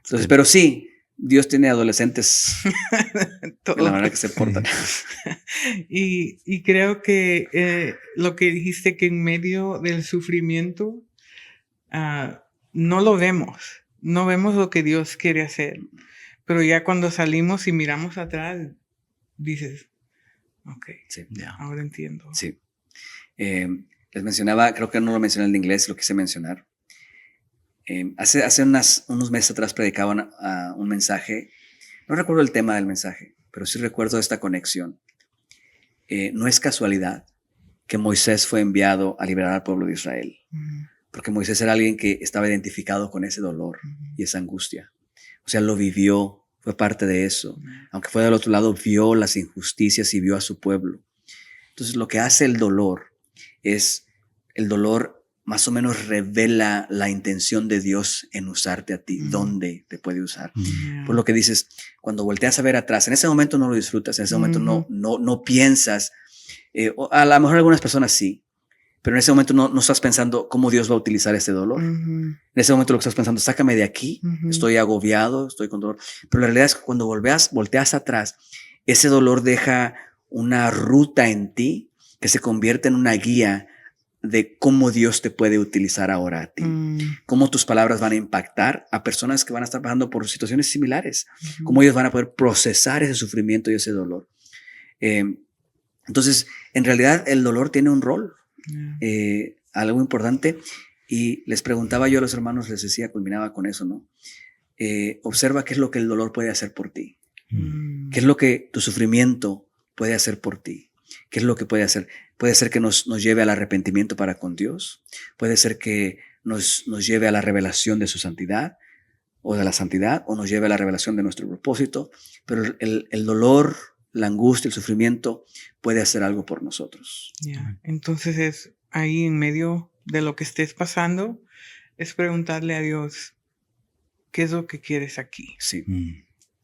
Entonces, pero sí, Dios tiene adolescentes de la manera que se portan. Y creo que lo que dijiste, que en medio del sufrimiento no lo vemos. No vemos lo que Dios quiere hacer. Pero ya cuando salimos y miramos atrás, dices, ok, Sí. ahora entiendo. Sí. Les mencionaba, creo que no lo mencioné en inglés, lo quise mencionar. Hace unos meses atrás predicaba un mensaje. No recuerdo el tema del mensaje, pero sí recuerdo esta conexión. No es casualidad que Moisés fue enviado a liberar al pueblo de Israel, porque Moisés era alguien que estaba identificado con ese dolor y esa angustia. O sea, lo vivió, fue parte de eso. Aunque fue del otro lado, vio las injusticias y vio a su pueblo. Entonces, lo que hace el dolor más o menos revela la intención de Dios en usarte a ti, dónde te puede usar. Por lo que dices, cuando volteas a ver atrás, en ese momento no lo disfrutas, en ese momento no piensas, a lo mejor algunas personas sí, pero en ese momento no estás pensando cómo Dios va a utilizar este dolor. En ese momento lo que estás pensando, sácame de aquí, estoy agobiado, estoy con dolor. Pero la realidad es que cuando volteas atrás, ese dolor deja una ruta en ti que se convierte en una guía de cómo Dios te puede utilizar ahora a ti. Cómo tus palabras van a impactar a personas que van a estar pasando por situaciones similares. Cómo ellos van a poder procesar ese sufrimiento y ese dolor. Entonces, en realidad el dolor tiene un rol, algo importante. Y les preguntaba yo a los hermanos, les decía, culminaba con eso, ¿no? Observa qué es lo que el dolor puede hacer por ti. ¿Qué es lo que tu sufrimiento puede hacer por ti? ¿Qué es lo que puede hacer? Puede ser que nos lleve al arrepentimiento para con Dios. Puede ser que nos lleve a la revelación de su santidad o de la santidad, o nos lleve a la revelación de nuestro propósito. Pero el dolor, la angustia, el sufrimiento puede hacer algo por nosotros. Entonces es ahí en medio de lo que estés pasando, es preguntarle a Dios, ¿qué es lo que quieres aquí? Sí.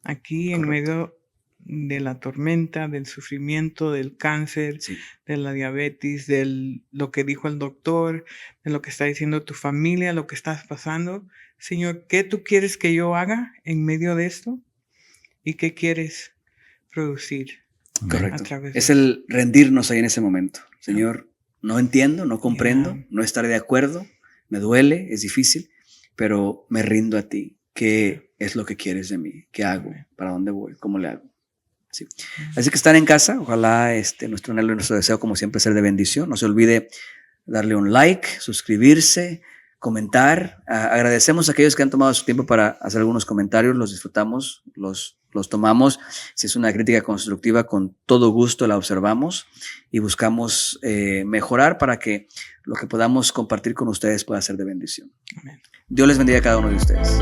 Aquí en Correcto. medio de la tormenta, del sufrimiento, del cáncer, Sí. de la diabetes, de lo que dijo el doctor, de lo que está diciendo tu familia, lo que estás pasando. Señor, ¿qué tú quieres que yo haga en medio de esto? ¿Y qué quieres producir a Correcto. través Es de eso? el rendirnos ahí en ese momento. Señor, no entiendo, no comprendo, Yeah. no estaré de acuerdo, me duele, es difícil, pero me rindo a ti. ¿Qué es lo que quieres de mí? ¿Qué hago? Amén. ¿Para dónde voy? ¿Cómo le hago? Sí. Así que están en casa, ojalá nuestro anhelo y nuestro deseo, como siempre, ser de bendición. No se olvide darle un like, suscribirse, comentar. Agradecemos a aquellos que han tomado su tiempo para hacer algunos comentarios, los disfrutamos, los tomamos. Si es una crítica constructiva, con todo gusto la observamos y buscamos mejorar para que lo que podamos compartir con ustedes pueda ser de bendición. Amén. Dios les bendiga a cada uno de ustedes.